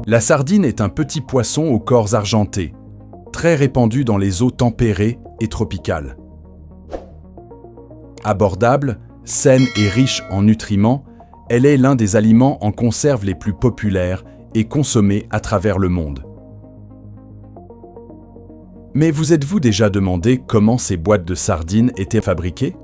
La sardine est un petit poisson aux corps argentés, très répandu dans les eaux tempérées et tropicales. Abordable, saine et riche en nutriments, elle est l'un des aliments en conserve les plus populaires et consommés à travers le monde. Mais vous êtes-vous déjà demandé comment ces boîtes de sardines étaient fabriquées?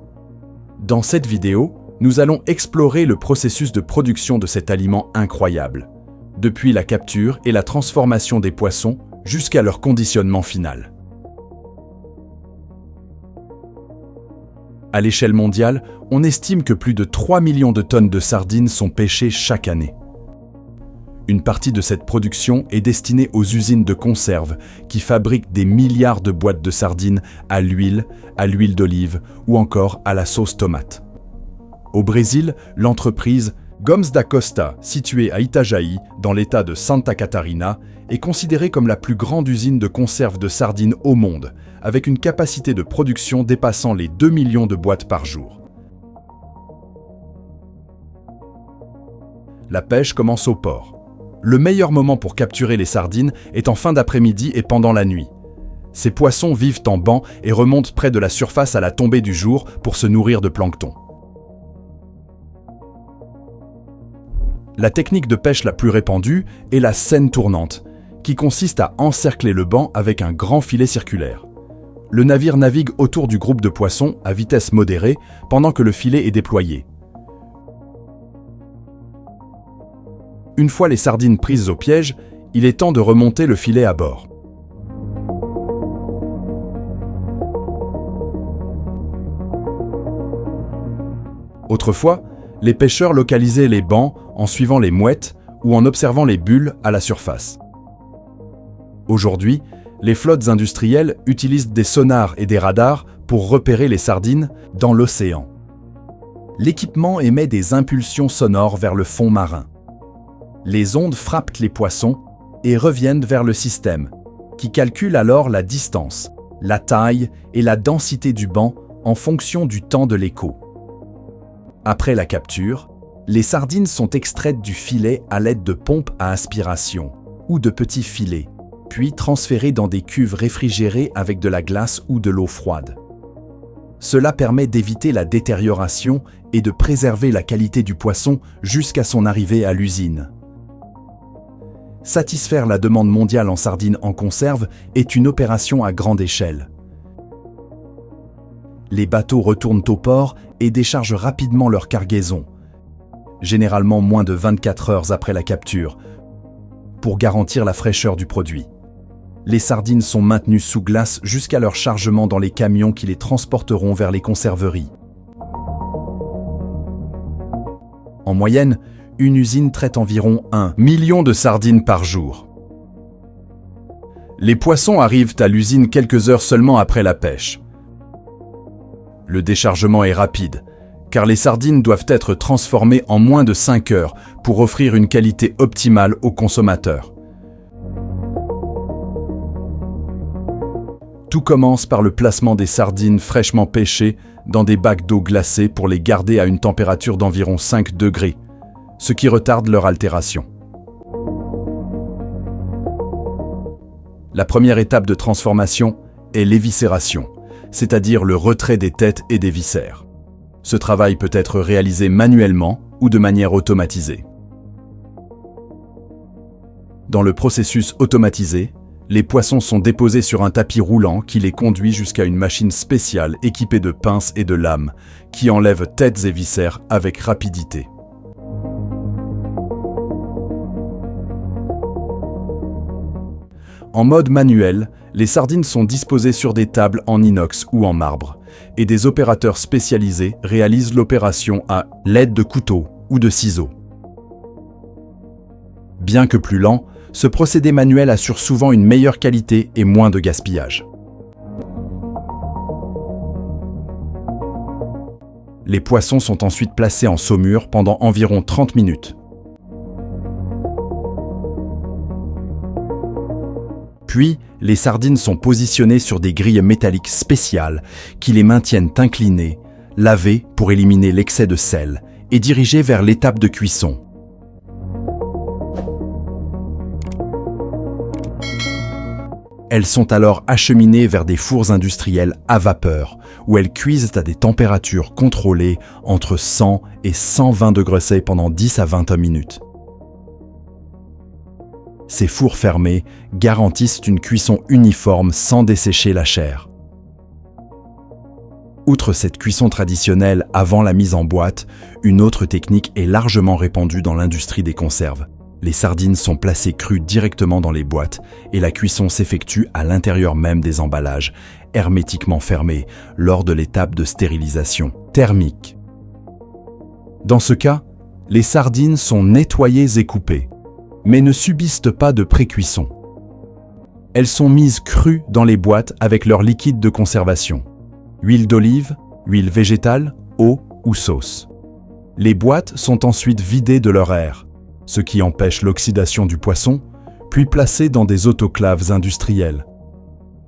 Dans cette vidéo, nous allons explorer le processus de production de cet aliment incroyable, depuis la capture et la transformation des poissons jusqu'à leur conditionnement final. À l'échelle mondiale, on estime que plus de 3 millions de tonnes de sardines sont pêchées chaque année. Une partie de cette production est destinée aux usines de conserve qui fabriquent des milliards de boîtes de sardines à l'huile d'olive ou encore à la sauce tomate. Au Brésil, l'entreprise Gomes da Costa, située à Itajaí, dans l'état de Santa Catarina, est considérée comme la plus grande usine de conserve de sardines au monde, avec une capacité de production dépassant les 2 millions de boîtes par jour. La pêche commence au port. Le meilleur moment pour capturer les sardines est en fin d'après-midi et pendant la nuit. Ces poissons vivent en banc et remontent près de la surface à la tombée du jour pour se nourrir de plancton. La technique de pêche la plus répandue est la seine tournante, qui consiste à encercler le banc avec un grand filet circulaire. Le navire navigue autour du groupe de poissons à vitesse modérée pendant que le filet est déployé. Une fois les sardines prises au piège, il est temps de remonter le filet à bord. Autrefois, les pêcheurs localisaient les bancs en suivant les mouettes ou en observant les bulles à la surface. Aujourd'hui, les flottes industrielles utilisent des sonars et des radars pour repérer les sardines dans l'océan. L'équipement émet des impulsions sonores vers le fond marin. Les ondes frappent les poissons et reviennent vers le système, qui calcule alors la distance, la taille et la densité du banc en fonction du temps de l'écho. Après la capture, les sardines sont extraites du filet à l'aide de pompes à aspiration ou de petits filets, puis transférées dans des cuves réfrigérées avec de la glace ou de l'eau froide. Cela permet d'éviter la détérioration et de préserver la qualité du poisson jusqu'à son arrivée à l'usine. Satisfaire la demande mondiale en sardines en conserve est une opération à grande échelle. Les bateaux retournent au port et déchargent rapidement leur cargaison, généralement moins de 24 heures après la capture, pour garantir la fraîcheur du produit. Les sardines sont maintenues sous glace jusqu'à leur chargement dans les camions qui les transporteront vers les conserveries. En moyenne, une usine traite environ 1 million de sardines par jour. Les poissons arrivent à l'usine quelques heures seulement après la pêche. Le déchargement est rapide, car les sardines doivent être transformées en moins de 5 heures pour offrir une qualité optimale aux consommateurs. Tout commence par le placement des sardines fraîchement pêchées dans des bacs d'eau glacée pour les garder à une température d'environ 5 degrés, ce qui retarde leur altération. La première étape de transformation est l'éviscération, c'est-à-dire le retrait des têtes et des viscères. Ce travail peut être réalisé manuellement ou de manière automatisée. Dans le processus automatisé, les poissons sont déposés sur un tapis roulant qui les conduit jusqu'à une machine spéciale équipée de pinces et de lames qui enlève têtes et viscères avec rapidité. En mode manuel, les sardines sont disposées sur des tables en inox ou en marbre, et des opérateurs spécialisés réalisent l'opération à l'aide de couteaux ou de ciseaux. Bien que plus lent, ce procédé manuel assure souvent une meilleure qualité et moins de gaspillage. Les poissons sont ensuite placés en saumure pendant environ 30 minutes. Puis, les sardines sont positionnées sur des grilles métalliques spéciales qui les maintiennent inclinées, lavées pour éliminer l'excès de sel et dirigées vers l'étape de cuisson. Elles sont alors acheminées vers des fours industriels à vapeur, où elles cuisent à des températures contrôlées entre 100 et 120 degrés C pendant 10 à 20 minutes. Ces fours fermés garantissent une cuisson uniforme sans dessécher la chair. Outre cette cuisson traditionnelle avant la mise en boîte, une autre technique est largement répandue dans l'industrie des conserves. Les sardines sont placées crues directement dans les boîtes et la cuisson s'effectue à l'intérieur même des emballages, hermétiquement fermés, lors de l'étape de stérilisation thermique. Dans ce cas, les sardines sont nettoyées et coupées, mais ne subissent pas de pré-cuisson. Elles sont mises crues dans les boîtes avec leur liquide de conservation. Huile d'olive, huile végétale, eau ou sauce. Les boîtes sont ensuite vidées de leur air, ce qui empêche l'oxydation du poisson, puis placées dans des autoclaves industrielles.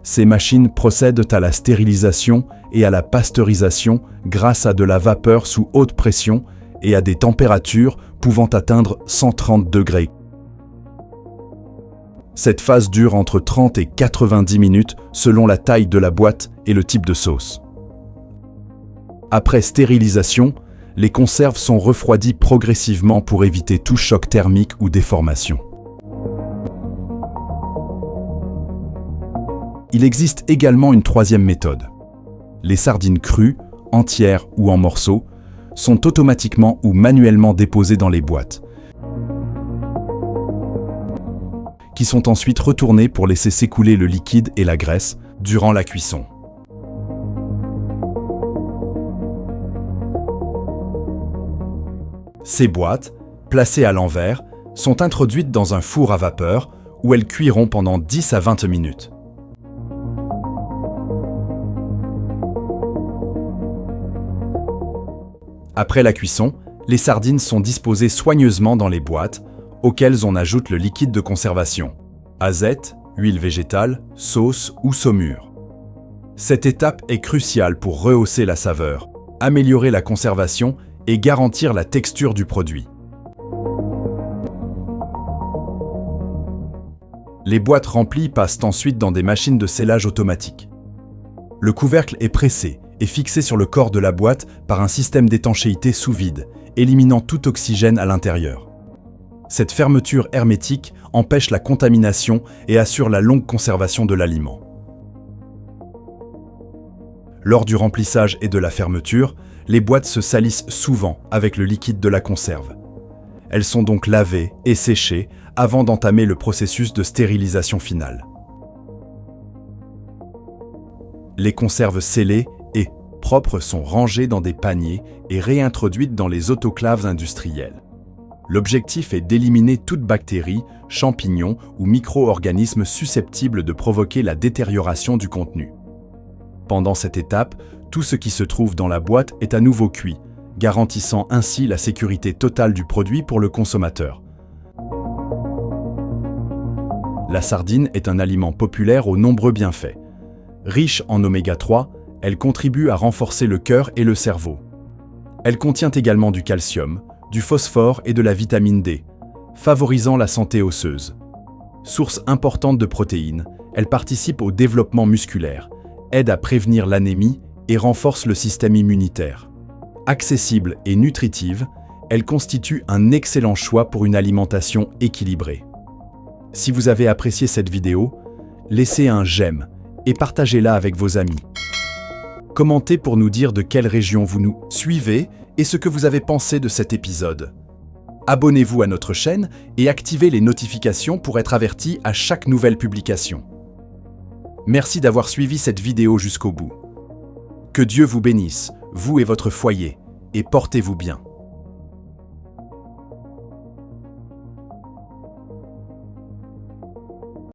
Ces machines procèdent à la stérilisation et à la pasteurisation grâce à de la vapeur sous haute pression et à des températures pouvant atteindre 130 degrés. Cette phase dure entre 30 et 90 minutes selon la taille de la boîte et le type de sauce. Après stérilisation, les conserves sont refroidies progressivement pour éviter tout choc thermique ou déformation. Il existe également une troisième méthode. Les sardines crues, entières ou en morceaux, sont automatiquement ou manuellement déposées dans les boîtes, qui sont ensuite retournées pour laisser s'écouler le liquide et la graisse durant la cuisson. Ces boîtes, placées à l'envers, sont introduites dans un four à vapeur où elles cuiront pendant 10 à 20 minutes. Après la cuisson, les sardines sont disposées soigneusement dans les boîtes, auxquelles on ajoute le liquide de conservation, azette, huile végétale, sauce ou saumure. Cette étape est cruciale pour rehausser la saveur, améliorer la conservation et garantir la texture du produit. Les boîtes remplies passent ensuite dans des machines de scellage automatique. Le couvercle est pressé et fixé sur le corps de la boîte par un système d'étanchéité sous vide, éliminant tout oxygène à l'intérieur. Cette fermeture hermétique empêche la contamination et assure la longue conservation de l'aliment. Lors du remplissage et de la fermeture, les boîtes se salissent souvent avec le liquide de la conserve. Elles sont donc lavées et séchées avant d'entamer le processus de stérilisation finale. Les conserves scellées et propres sont rangées dans des paniers et réintroduites dans les autoclaves industrielles. L'objectif est d'éliminer toute bactérie, champignon ou micro-organisme susceptible de provoquer la détérioration du contenu. Pendant cette étape, tout ce qui se trouve dans la boîte est à nouveau cuit, garantissant ainsi la sécurité totale du produit pour le consommateur. La sardine est un aliment populaire aux nombreux bienfaits. Riche en oméga 3, elle contribue à renforcer le cœur et le cerveau. Elle contient également du calcium, du phosphore et de la vitamine D, favorisant la santé osseuse. Source importante de protéines, elle participe au développement musculaire, aide à prévenir l'anémie et renforce le système immunitaire. Accessible et nutritive, elle constitue un excellent choix pour une alimentation équilibrée. Si vous avez apprécié cette vidéo, laissez un j'aime et partagez-la avec vos amis. Commentez pour nous dire de quelle région vous nous suivez et ce que vous avez pensé de cet épisode. Abonnez-vous à notre chaîne et activez les notifications pour être averti à chaque nouvelle publication. Merci d'avoir suivi cette vidéo jusqu'au bout. Que Dieu vous bénisse, vous et votre foyer, et portez-vous bien.